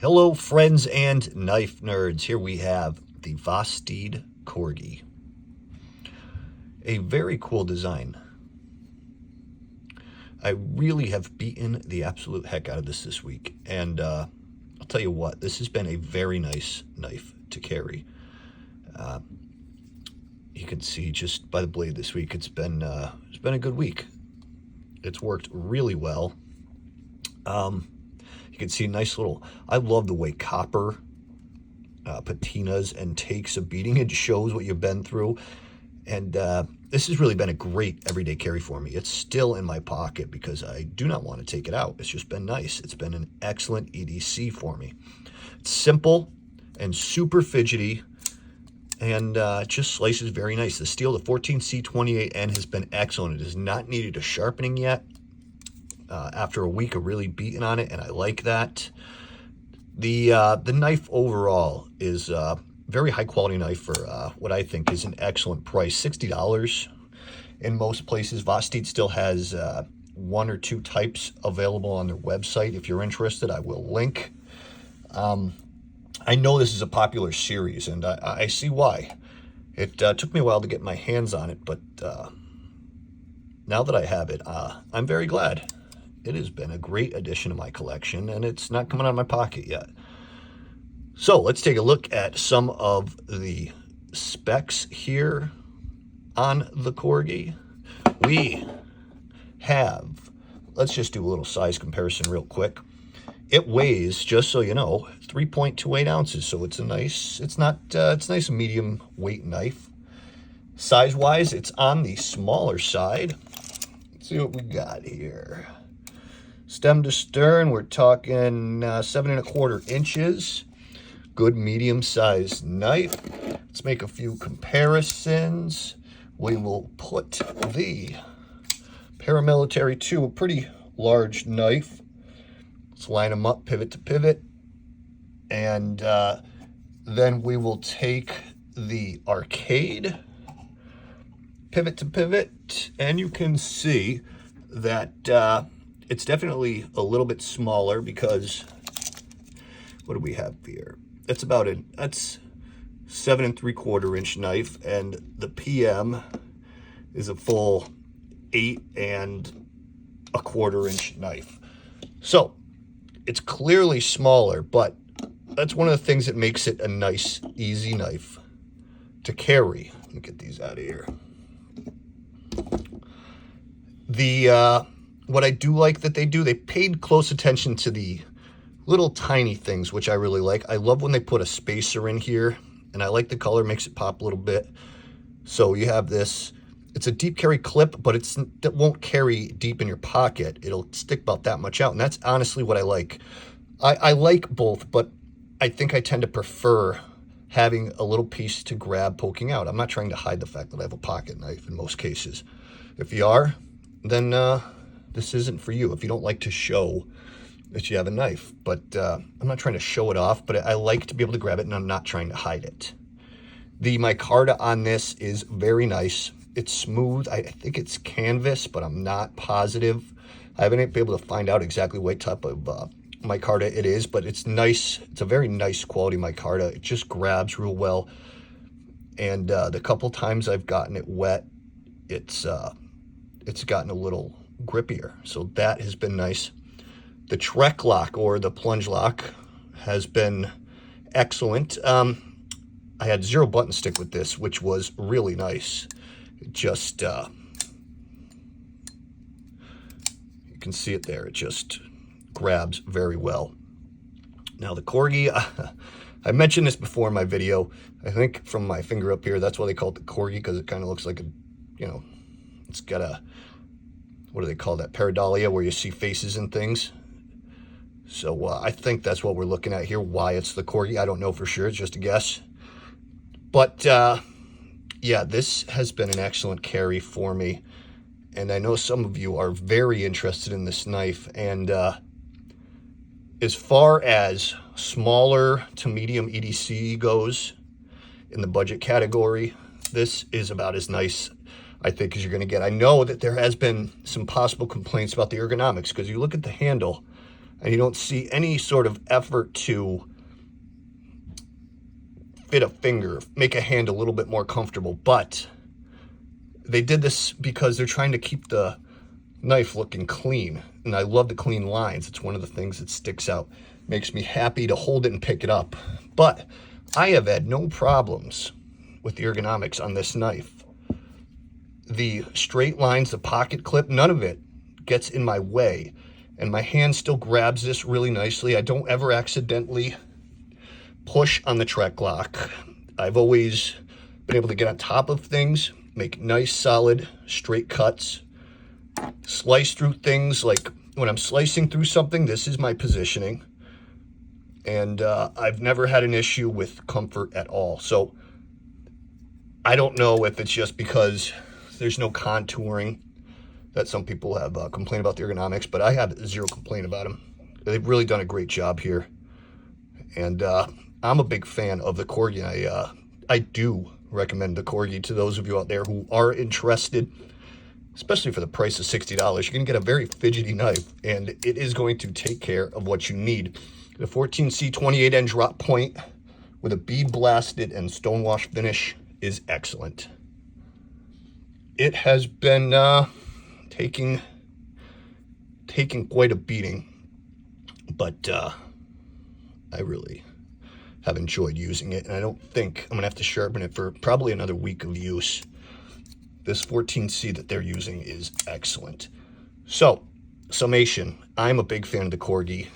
Hello, friends and knife nerds. Here we have the Vosteed Corgi. A very cool design. I really have beaten the absolute heck out of this week. And I'll tell you what, this has been a very nice knife to carry. You can see just by the blade this week, it's been a good week. It's worked really well. You can see nice little, I love the way copper patinas and takes a beating. It shows what you've been through. And this has really been a great everyday carry for me. It's still in my pocket because I do not want to take it out. It's just been nice. It's been an excellent EDC for me. It's simple and super fidgety, and just slices very nice. The steel, the 14C28N, has been excellent. It has not needed a sharpening yet. After a week of really beating on it, and I like that. The knife overall is a very high quality knife for what I think is an excellent price, $60 in most places. Vosteed still has one or two types available on their website. If you're interested, I will link. I know this is a popular series, and I see why. It took me a while to get my hands on it, but now that I have it, I'm very glad. It has been a great addition to my collection, and it's not coming out of my pocket yet. So let's take a look at some of the specs here on the Corgi. We have, let's just do a little size comparison real quick. It weighs, just so you know, 3.28 ounces. So it's a nice, it's nice medium weight knife. Size-wise, it's on the smaller side. Let's see what we got here. Stem to stern, we're talking 7¼ inches. Good medium-sized knife. Let's make a few comparisons. We will put the paramilitary to a pretty large knife. Let's line them up pivot to pivot. And then we will take the arcade pivot to pivot. And you can see that it's definitely a little bit smaller because, what do we have here? It's about that's 7¾ inch knife, and the PM is a full 8¼ inch knife. So it's clearly smaller, but that's one of the things that makes it a nice, easy knife to carry. Let me get these out of here. What I do like that they paid close attention to the little tiny things, which I really like. I love when they put a spacer in here, and I like the color, makes it pop a little bit. So you have this, it's a deep carry clip, but it won't carry deep in your pocket. It'll stick about that much out, and that's honestly what I like. I like both, but I think I tend to prefer having a little piece to grab poking out. I'm not trying to hide the fact that I have a pocket knife in most cases. If you are, then this isn't for you if you don't like to show that you have a knife. But I'm not trying to show it off, but I like to be able to grab it, and I'm not trying to hide it. The micarta on this is very nice. It's smooth. I think it's canvas, but I'm not positive. I haven't been able to find out exactly what type of micarta it is, but it's nice. It's a very nice quality micarta. It just grabs real well. And the couple times I've gotten it wet, it's gotten a little grippier, so that has been nice. The Trek lock, or the plunge lock, has been excellent. I had 0 button stick with this, which was really nice. It just you can see it there. It just grabs very well. Now the Corgi, I mentioned this before in my video. I think from my finger up here, that's why they call it the Corgi, because it kind of looks like a, it's got a, what do they call that, pareidolia, where you see faces and things. So I think that's what we're looking at here, why it's the Corgi. I don't know for sure, it's just a guess. But yeah, this has been an excellent carry for me, and I know some of you are very interested in this knife. And as far as smaller to medium EDC goes in the budget category, this is about as nice, I think, as you're going to get. I know that there has been some possible complaints about the ergonomics, because you look at the handle, and you don't see any sort of effort to fit a finger, make a hand a little bit more comfortable. But they did this because they're trying to keep the knife looking clean, and I love the clean lines. It's one of the things that sticks out, makes me happy to hold it and pick it up. But I have had no problems with the ergonomics on this knife. The straight lines, the pocket clip, none of it gets in my way, and my hand still grabs this really nicely. I don't ever accidentally push on the Trek lock. I've always been able to get on top of things, make nice solid straight cuts, slice through things. Like when I'm slicing through something, this is my positioning, and I've never had an issue with comfort at all. So I don't know if it's just because there's no contouring that some people have complained about the ergonomics, but I have zero complaint about them. They've really done a great job here, and I'm a big fan of the Corgi. I do recommend the Corgi to those of you out there who are interested, especially for the price of $60. You're going to get a very fidgety knife, and it is going to take care of what you need. The 14C 28N drop point with a bead blasted and stonewash finish is excellent. It has been taking quite a beating, but I really have enjoyed using it, and I don't think I'm gonna have to sharpen it for probably another week of use. This 14C that they're using is excellent. So, summation, I'm a big fan of the Corgi,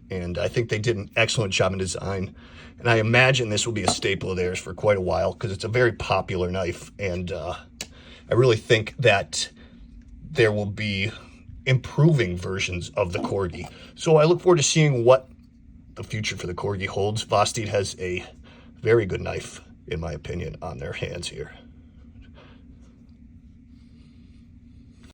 and I think they did an excellent job in design, and I imagine this will be a staple of theirs for quite a while because it's a very popular knife, and I really think that there will be improving versions of the Corgi. So I look forward to seeing what the future for the Corgi holds. Vosteed has a very good knife, in my opinion, on their hands here.